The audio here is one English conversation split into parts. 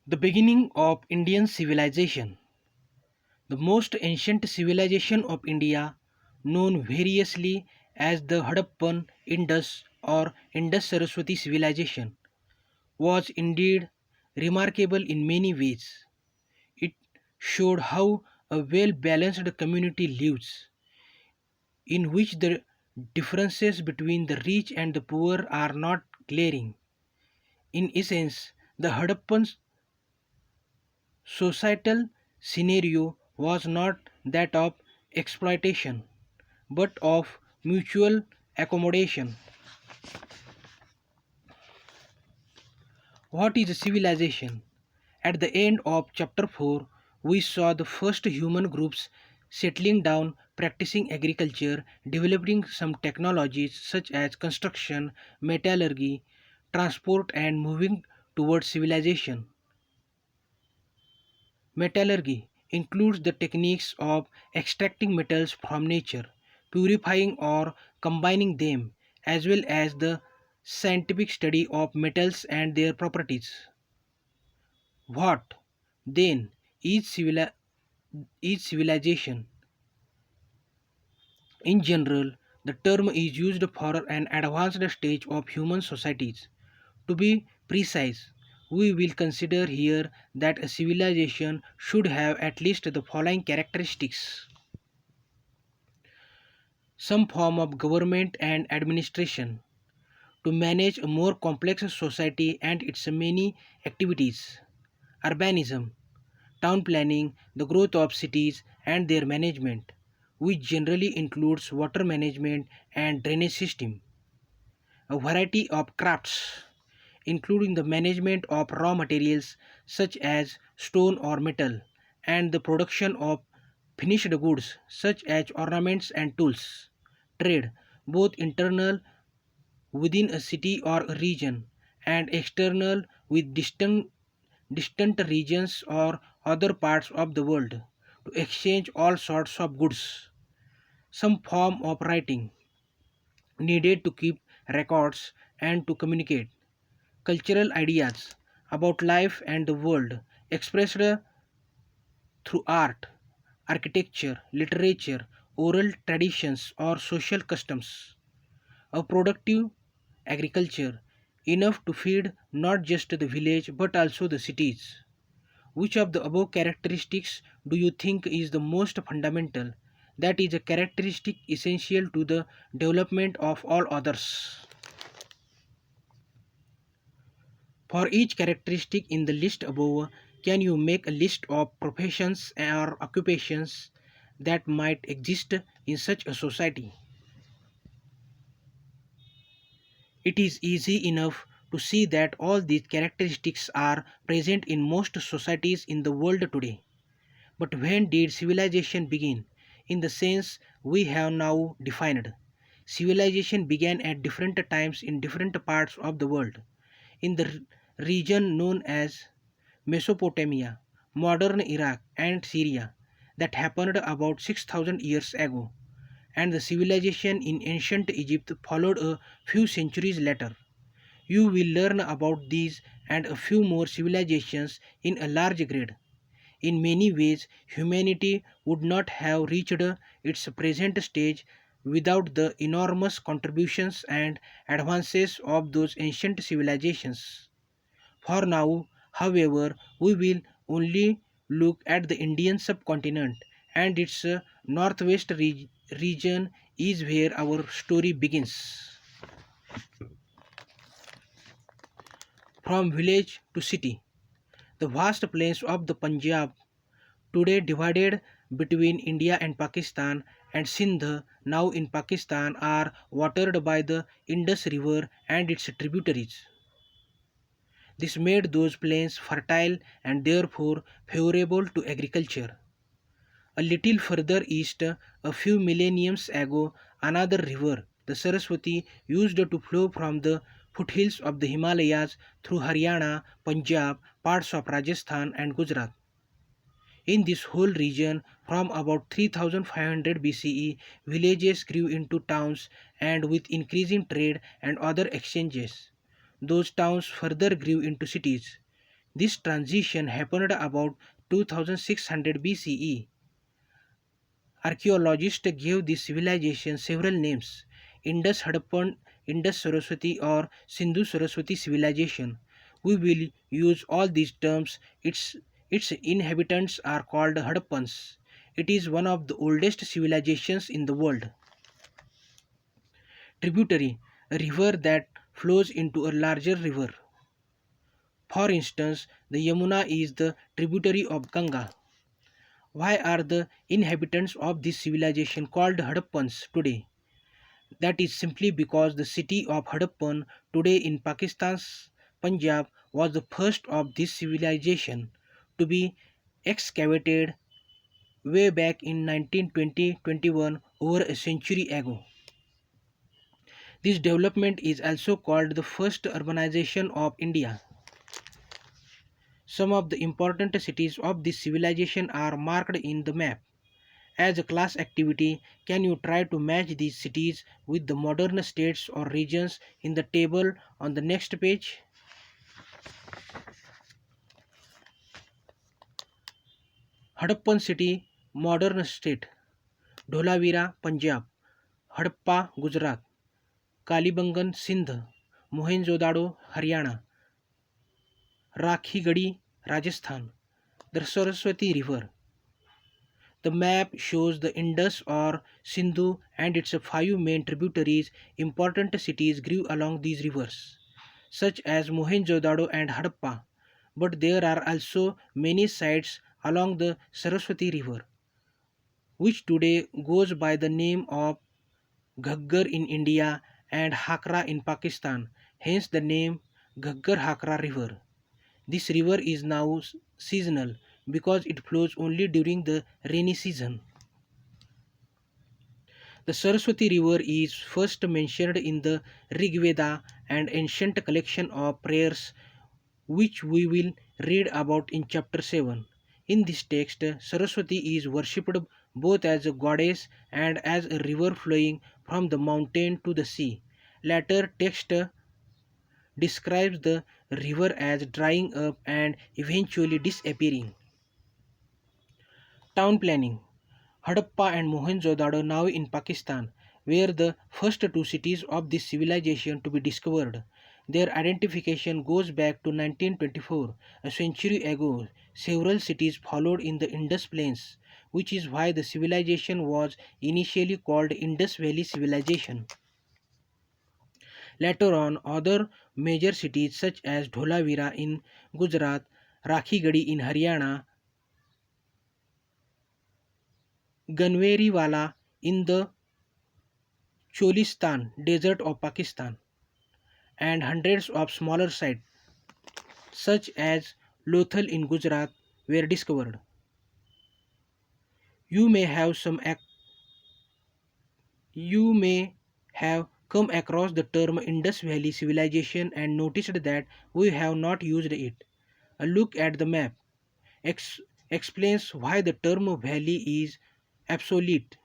The beginning of Indian civilization. The most ancient civilization of India, known variously as the Harappan, Indus, or Indus Saraswati civilization, was indeed remarkable in many ways. It showed how a well balanced community lives, in which the differences between the rich and the poor are not glaring. In essence, the Harappan societal scenario was not that of exploitation, but of mutual accommodation. What is a civilization? At the end of chapter 4, we saw the first human groups settling down, practicing agriculture, developing some technologies such as construction, metallurgy, transport, and moving towards civilization. Metallurgy includes the techniques of extracting metals from nature, purifying or combining them, as well as the scientific study of metals and their properties. What, then, is civilization? In general, the term is used for an advanced stage of human societies. To be precise, we will consider here that a civilization should have at least the following characteristics: some form of government and administration to manage a more complex society and its many activities, urbanism, town planning, the growth of cities and their management, which generally includes water management and drainage system, a variety of crafts, including the management of raw materials such as stone or metal, and the production of finished goods such as ornaments and tools, trade, both internal within a city or a region, and external with distant regions or other parts of the world, to exchange all sorts of goods, some form of writing needed to keep records and to communicate cultural ideas about life and the world expressed through art, architecture, literature, oral traditions, or social customs. A productive agriculture, enough to feed not just the village but also the cities. Which of the above characteristics do you think is the most fundamental? That is a characteristic essential to the development of all others. For each characteristic in the list above, can you make a list of professions or occupations that might exist in such a society? It is easy enough to see that all these characteristics are present in most societies in the world today. But when did civilization begin? In the sense we have now defined. Civilization began at different times in different parts of the world. In the region known as Mesopotamia, modern Iraq, and Syria, that happened about 6,000 years ago, and the civilization in ancient Egypt followed a few centuries later. You will learn about these and a few more civilizations in a large grade. In many ways, humanity would not have reached its present stage without the enormous contributions and advances of those ancient civilizations. For now, however, we will only look at the Indian subcontinent, and its northwest region is where our story begins. From village to city, the vast plains of the Punjab, today divided between India and Pakistan, and Sindh, now in Pakistan, are watered by the Indus River and its tributaries. This made those plains fertile and therefore favorable to agriculture. A little further east, a few millenniums ago, another river, the Saraswati, used to flow from the foothills of the Himalayas through Haryana, Punjab, parts of Rajasthan, and Gujarat. In this whole region, from about 3500 BCE, villages grew into towns, and with increasing trade and other exchanges, those towns further grew into cities. This transition happened about 2600 BCE. Archaeologists gave this civilization several names: Indus Harappan, Indus Saraswati, or Sindhu Saraswati civilization. We will use all these terms. Its inhabitants are called Hadappans. It is one of the oldest civilizations in the world. Tributary, a river that flows into a larger river. For instance, the Yamuna is the tributary of Ganga. Why are the inhabitants of this civilization called Hadappans today? That is simply because the city of Harappan, today in Pakistan's Punjab, was the first of this civilization to be excavated way back in 1920-21, over a century ago. This development is also called the first urbanization of India. Some of the important cities of this civilization are marked in the map. As a class activity, can you try to match these cities with the modern states or regions in the table on the next page? Hadappan city, modern state. Dholavira, Punjab. Hadappa, Gujarat. Kalibangan, Sindh. Mohenjo-daro, Haryana. Rakhigadi, Rajasthan. The Saraswati River. The map shows the Indus or Sindhu and its five main tributaries. Important cities grew along these rivers, such as Mohenjo-daro and Harappa. But there are also many sites along the Saraswati River, which today goes by the name of Ghaggar in India and Hakra in Pakistan, hence the name Ghaggar Hakra River. This river is now seasonal because it flows only during the rainy season. The Saraswati River is first mentioned in the Rig Veda, an ancient collection of prayers which we will read about in chapter 7. In this text, Saraswati is worshipped both as a goddess and as a river flowing from the mountain to the sea. Later text describes the river as drying up and eventually disappearing. Town planning. Hadappa and Mohenjo-daro, now in Pakistan, were the first two cities of this civilization to be discovered. Their identification goes back to 1924, a century ago. Several cities followed in the Indus Plains, which is why the civilization was initially called Indus Valley Civilization. Later on, other major cities such as Dholavira in Gujarat, Rakhigadi in Haryana, Ganweriwala in the Cholistan desert of Pakistan, and hundreds of smaller sites such as Lothal in Gujarat were discovered. You may have some you may have come across the term Indus Valley Civilization and noticed that we have not used it. A look at the map ex- explains why the term valley is obsolete,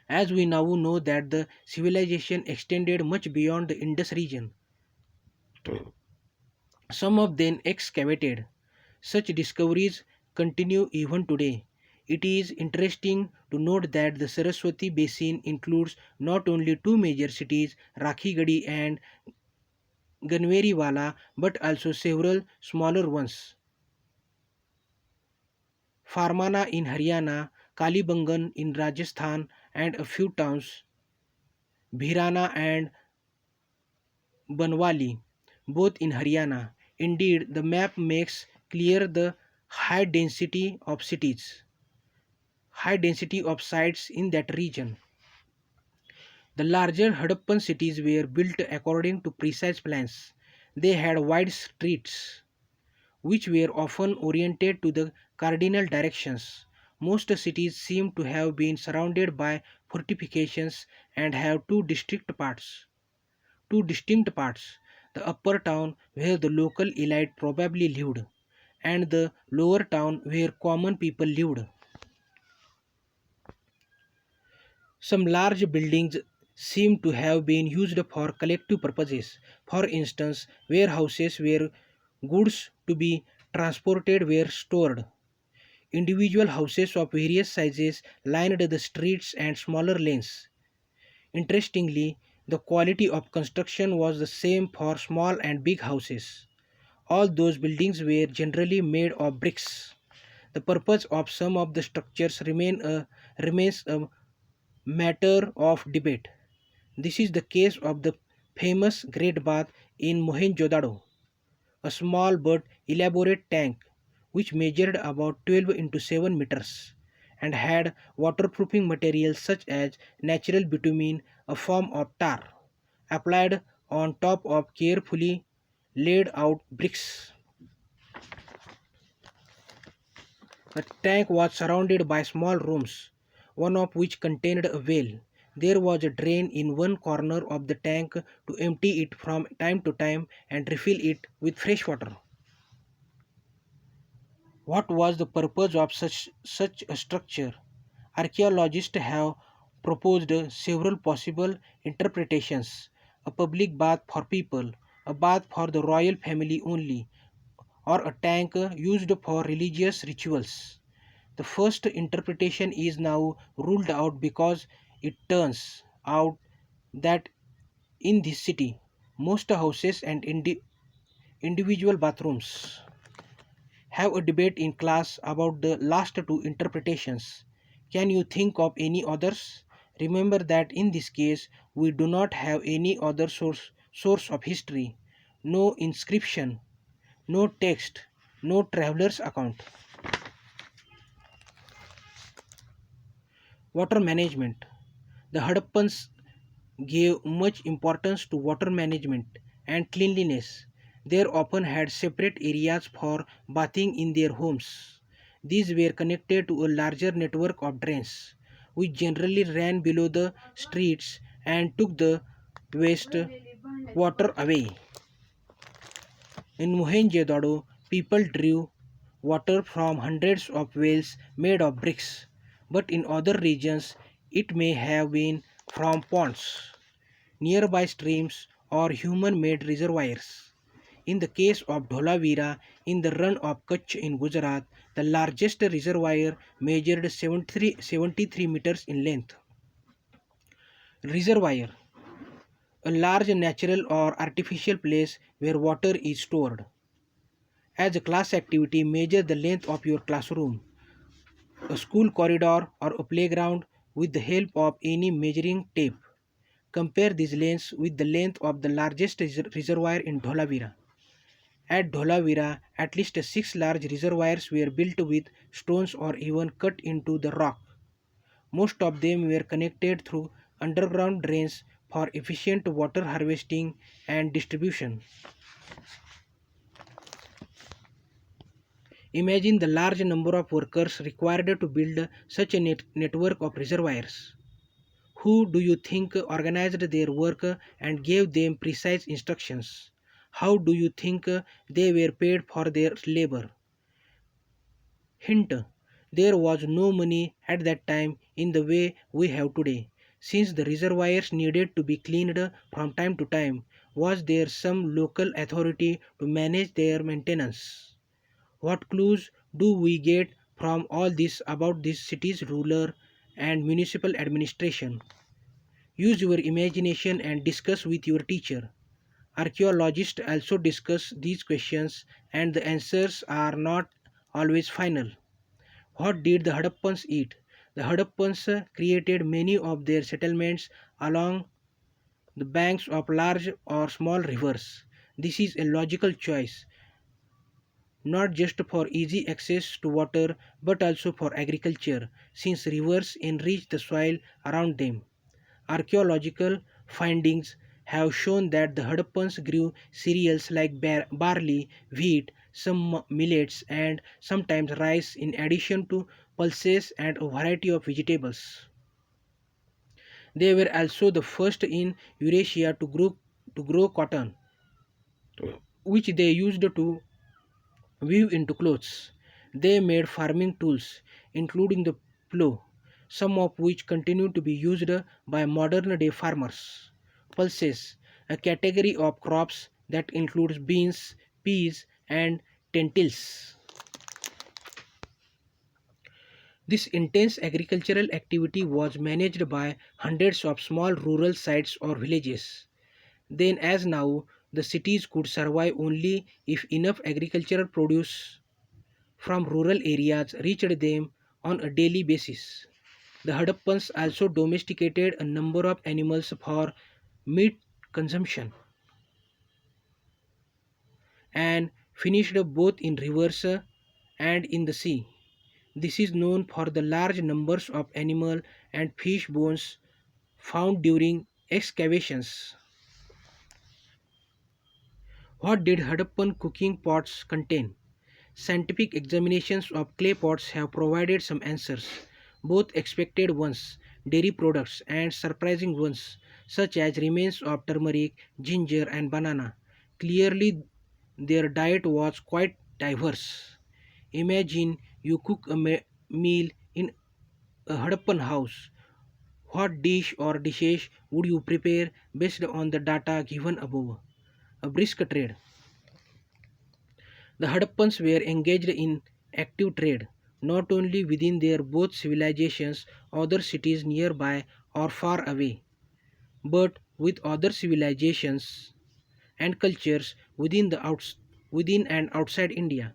as we now know that the civilization extended much beyond the Indus region, some of them excavated. Such discoveries continue even today. It is interesting to note that the Saraswati basin includes not only two major cities, Rakhigadi and Ganweriwala, but also several smaller ones. Farmana in Haryana, Kalibangan in Rajasthan, and a few towns, Bhirana and Banwali, both in Haryana. Indeed, the map makes clear the high density of cities, high density of sites in that region. The larger Hadappan cities were built according to precise plans. They had wide streets, which were often oriented to the cardinal directions. Most cities seem to have been surrounded by fortifications and have two distinct parts: the upper town where the local elite probably lived, and the lower town where common people lived. Some large buildings seem to have been used for collective purposes. For instance, warehouses were Goods to be transported were stored. Individual houses of various sizes lined the streets and smaller lanes. Interestingly, the quality of construction was the same for small and big houses. All those buildings were generally made of bricks. The purpose of some of the structures remains a matter of debate. This is the case of the famous Great Bath in Mohenjo-daro, a small but elaborate tank which measured about 12 into 7 meters and had waterproofing materials such as natural bitumen, a form of tar, applied on top of carefully laid out bricks. The tank was surrounded by small rooms, one of which contained a well. There was a drain in one corner of the tank to empty it from time to time and refill it with fresh water. What was the purpose of such a structure? Archaeologists have proposed several possible interpretations: a public bath for people, a bath for the royal family only, or a tank used for religious rituals. The first interpretation is now ruled out because it turns out that in this city, most houses and individual bathrooms have a debate in class about the last two interpretations. Can you think of any others? Remember that in this case, we do not have any other source of history, no inscription, no text, no traveler's account. Water management. The Hadappans gave much importance to water management and cleanliness. They often had separate areas for bathing in their homes. These were connected to a larger network of drains, which generally ran below the streets and took the waste water away. In Mohenjo-daro, people drew water from hundreds of wells made of bricks, but in other regions it may have been from ponds, nearby streams, or human-made reservoirs. In the case of Dholavira in the run of Kutch in Gujarat, the largest reservoir measured 73 meters in length. Reservoir, a large natural or artificial place where water is stored. As a class activity, measure the length of your classroom, a school corridor, or a playground with the help of any measuring tape. Compare these lengths with the length of the largest reservoir in Dholavira. At Dholavira, at least six large reservoirs were built with stones or even cut into the rock. Most of them were connected through underground drains for efficient water harvesting and distribution. Imagine the large number of workers required to build such a network of reservoirs. Who do you think organized their work and gave them precise instructions? How do you think they were paid for their labor? Hint: there was no money at that time in the way we have today. Since the reservoirs needed to be cleaned from time to time, was there some local authority to manage their maintenance? What clues do we get from all this about this city's ruler and municipal administration? Use your imagination and discuss with your teacher. Archaeologists also discuss these questions, and the answers are not always final. What did the Hadappans eat? The Hadappans created many of their settlements along the banks of large or small rivers. This is a logical choice, not just for easy access to water but also for agriculture, since rivers enrich the soil around them. Archaeological findings have shown that the Hadappans grew cereals like barley, wheat, some millets, and sometimes rice in addition to pulses and a variety of vegetables. They were also the first in Eurasia to grow cotton, which they used to weave into clothes. They made farming tools, including the plough, some of which continue to be used by modern day farmers. Pulses, a category of crops that includes beans, peas, and tentils. This intense agricultural activity was managed by hundreds of small rural sites or villages. Then, as now, the cities could survive only if enough agricultural produce from rural areas reached them on a daily basis. The Hadappans also domesticated a number of animals for meat consumption and finished both in rivers and in the sea. This is known for the large numbers of animal and fish bones found during excavations. What did Harappan cooking pots contain? Scientific examinations of clay pots have provided some answers, both expected ones, dairy products, and surprising ones, such as remains of turmeric, ginger, and banana. Clearly, their diet was quite diverse. Imagine you cook a meal in a Harappan house. What dish or dishes would you prepare based on the data given above? A brisk trade. The Hadappans were engaged in active trade, not only within their both civilizations, other cities nearby or far away, but with other civilizations and cultures within and outside India.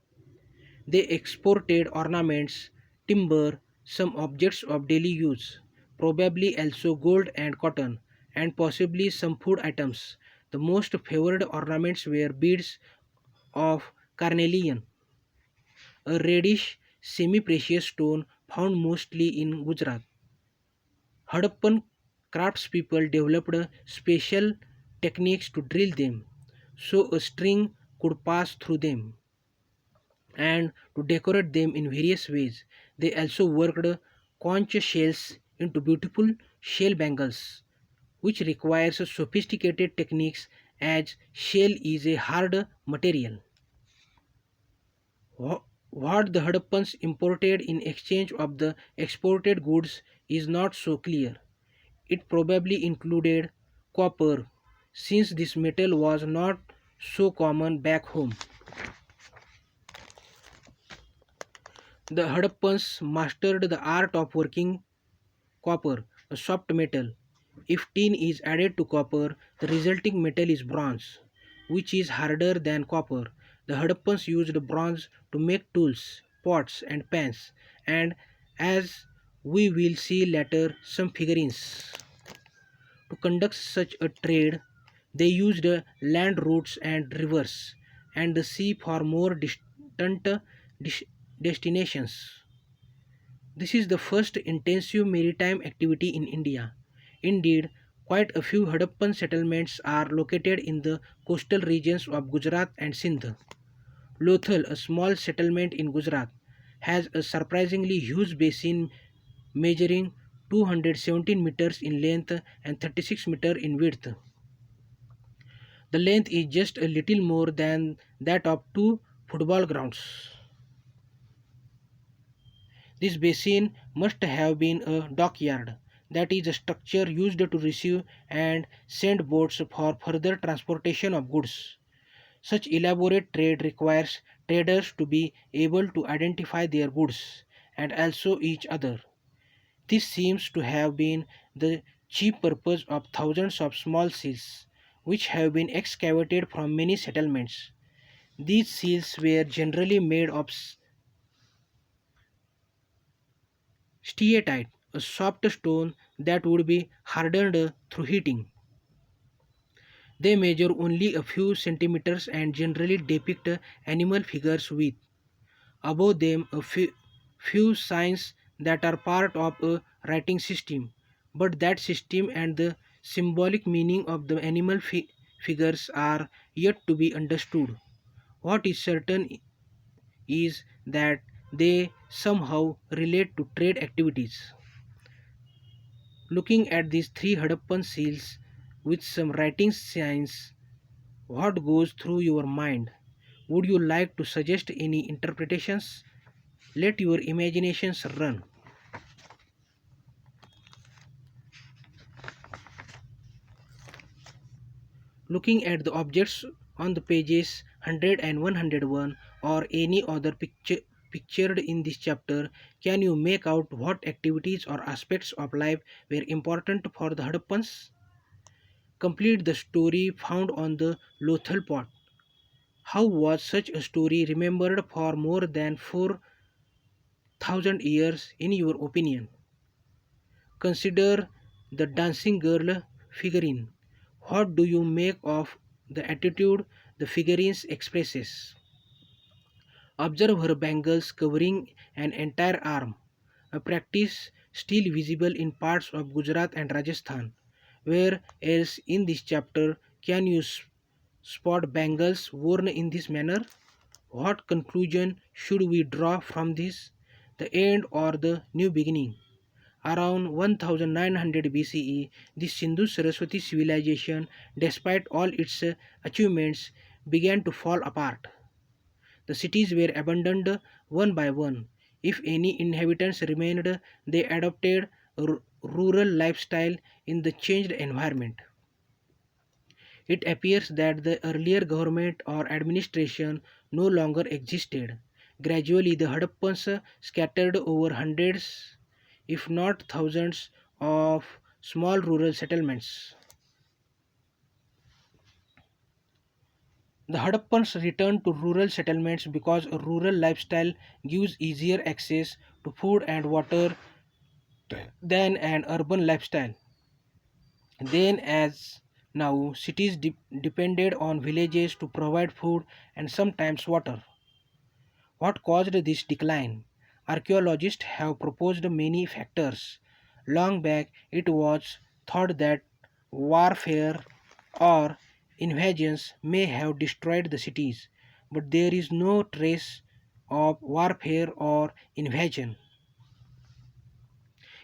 They exported ornaments, timber, some objects of daily use, probably also gold and cotton, and possibly some food items. The most favored ornaments were beads of carnelian, a reddish semi-precious stone found mostly in Gujarat. Hadappan craftspeople developed special techniques to drill them so a string could pass through them and to decorate them in various ways. They also worked conch shells into beautiful shell bangles, which requires sophisticated techniques as shell is a hard material. What the Hadappans imported in exchange of the exported goods is not so clear. It probably included copper, since this metal was not so common back home. The Hadappans mastered the art of working copper, a soft metal. If tin is added to copper, the resulting metal is bronze, which is harder than copper. The Hadappans used bronze to make tools, pots, and pans, and as we will see later, some figurines. To conduct such a trade, they used land routes and rivers, and the sea for more distant dis- destinations. This is the first intensive maritime activity in India. Indeed, quite a few Hadappan settlements are located in the coastal regions of Gujarat and Sindh. Lothal, a small settlement in Gujarat, has a surprisingly huge basin measuring 217 meters in length and 36 meters in width. The length is just a little more than that of two football grounds. This basin must have been a dockyard, that is, a structure used to receive and send boats for further transportation of goods. Such elaborate trade requires traders to be able to identify their goods and also each other. This seems to have been the chief purpose of thousands of small seals, which have been excavated from many settlements. These seals were generally made of steatite, a soft stone that would be hardened through heating. They measure only a few centimeters and generally depict animal figures with, above them, a few signs that are part of a writing system. But that system and the symbolic meaning of the animal figures are yet to be understood. What is certain is that they somehow relate to trade activities. Looking at these three Hadappan seals with some writing signs, what goes through your mind? Would you like to suggest any interpretations? Let your imaginations run. Looking at the objects on the pages 100 and 101 or any other picture pictured in this chapter, can you make out what activities or aspects of life were important for the Hadappans? Complete the story found on the Lothal pot. How was such a story remembered for more than 4,000 years in your opinion? Consider the dancing girl figurine. What do you make of the attitude the figurines expresses? Observe her bangles covering an entire arm, a practice still visible in parts of Gujarat and Rajasthan. Where else in this chapter can you spot bangles worn in this manner? What conclusion should we draw from this? The end or the new beginning? Around 1900 BCE, the Sindhu Saraswati civilization, despite all its achievements, began to fall apart. The cities were abandoned one by one. If any inhabitants remained, they adopted a rural lifestyle in the changed environment. It appears that the earlier government or administration no longer existed. Gradually, the Hadappans scattered over hundreds, if not thousands, of small rural settlements. The Hadappans returned to rural settlements because a rural lifestyle gives easier access to food and water than an urban lifestyle. Then, as now, cities depended on villages to provide food and sometimes water. What caused this decline? Archaeologists have proposed many factors. Long back, it was thought that warfare or invasions may have destroyed the cities, but there is no trace of warfare or invasion.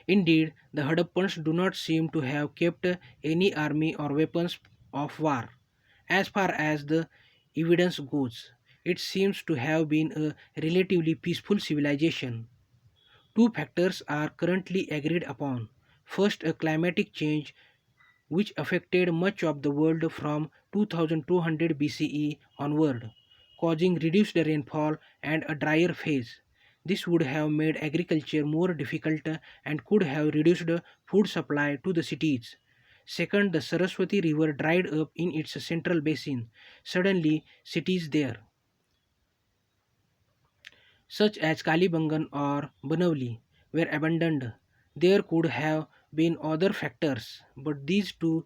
Indeed, the Hadappans do not seem to have kept any army or weapons of war. As far as the evidence goes, it seems to have been a relatively peaceful civilization. Two factors are currently agreed upon. First, a climatic change which affected much of the world from 2200 BCE onward, causing reduced rainfall and a drier phase. This would have made agriculture more difficult and could have reduced food supply to the cities. Second, the Saraswati River dried up in its central basin. Suddenly, cities there, such as Kalibangan or Banavli, were abandoned. There could have been other factors, but these two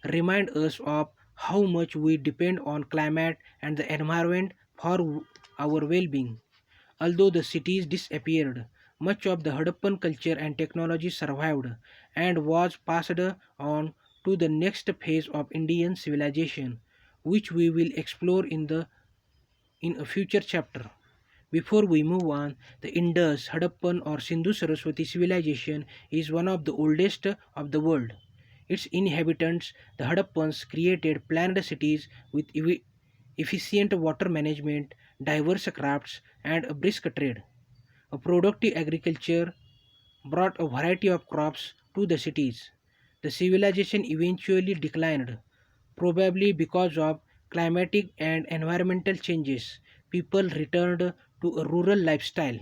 remind us of how much we depend on climate and the environment for our well being. Although the cities disappeared, much of the Harappan culture and technology survived and was passed on to the next phase of Indian civilization, which we will explore in a future chapter. Before we move on, the Indus, Harappan or Sindhu Saraswati civilization is one of the oldest of the world. Its inhabitants, the Hadappans, created planned cities with efficient water management, diverse crafts, and a brisk trade. A productive agriculture brought a variety of crops to the cities. The civilization eventually declined, probably because of climatic and environmental changes. People returned to a rural lifestyle.